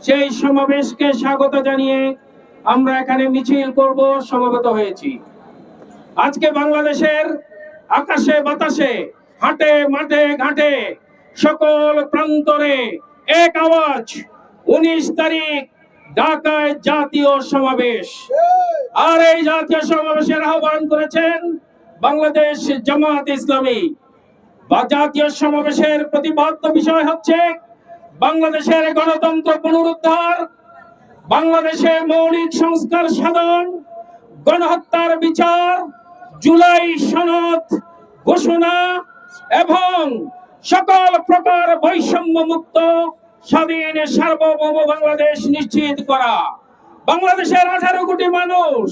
সেই সমাবেশকে স্বাগত জানিয়ে আমরা এখানে মিছিল করব, সমবেত হয়েছি। আজকে বাংলাদেশের আকাশে বাতাসে, হাটে মাঠে ঘাটে, সকল প্রান্তরে এক আওয়াজ, 19 তারিখ ঢাকায় জাতীয় সমাবেশ। আর এই জাতীয় সমাবেশের আহ্বান করেছেন বাংলাদেশ জামাত ইসলামী। বা জাতীয় সমাবেশের প্রতিপাদ্য বিষয় হচ্ছে বাংলাদেশের গণতন্ত্র পুনরুদ্ধার, বাংলাদেশের মৌলিক সংস্কার সাধন, গণহত্যার বিচার, জুলাই সনদ ঘোষণা এবং সকল প্রকার বৈষম্য মুক্ত স্বাধীন সার্বভৌম বাংলাদেশ নিশ্চিত করা। বাংলাদেশের 18 কোটি মানুষ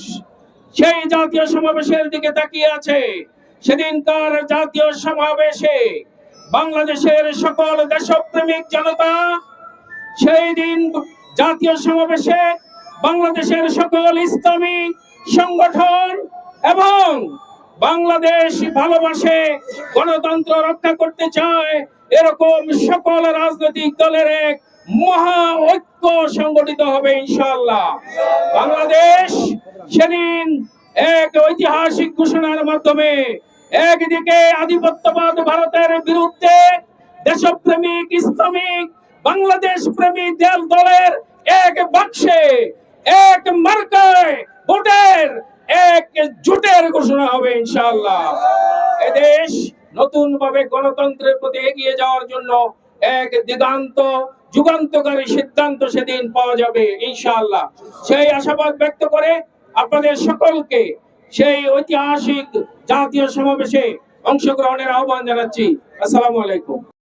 সেই জাতীয় সমাবেশের দিকে তাকিয়ে আছে। সেদিনকার জাতীয় সমাবেশে বাংলাদেশের সকল দেশপ্রেমিক জনতা, সেই দিন জাতীয় সমাবেশে বাংলাদেশের সকল ইসলামী সংগঠন এবং বাংলাদেশ ভালোবাসে, গণতন্ত্র রক্ষা করতে চায় এরকম সকল রাজনৈতিক দলের এক মহা ঐক্য সংগঠিত হবে ইনশাআল্লাহ। বাংলাদেশ সেদিন এক ঐতিহাসিক ঘোষণার মাধ্যমে একদিকে আধিপত্যবাদ ভারতের বিরুদ্ধে দেশপ্রেমিক ইসলামিক বাংলাদেশ প্রেমী দলের এক বাক্সে এক মার্কায় ভোটের এক জোটের ঘোষণা হবে ইনশাআল্লাহ। এদেশ নতুন ভাবে গণতন্ত্রের প্রতি এগিয়ে যাওয়ার জন্য এক দিগান্ত যুগান্তকারী সিদ্ধান্ত সেদিন পাওয়া যাবে ইনশাআল্লাহ। সেই আশাবাদ ব্যক্ত করে আপনাদের সকলকে সেই ঐতিহাসিক জাতীয় সমাবেশে অংশগ্রহণের আহ্বান জানাচ্ছি। আসসালামু আলাইকুম।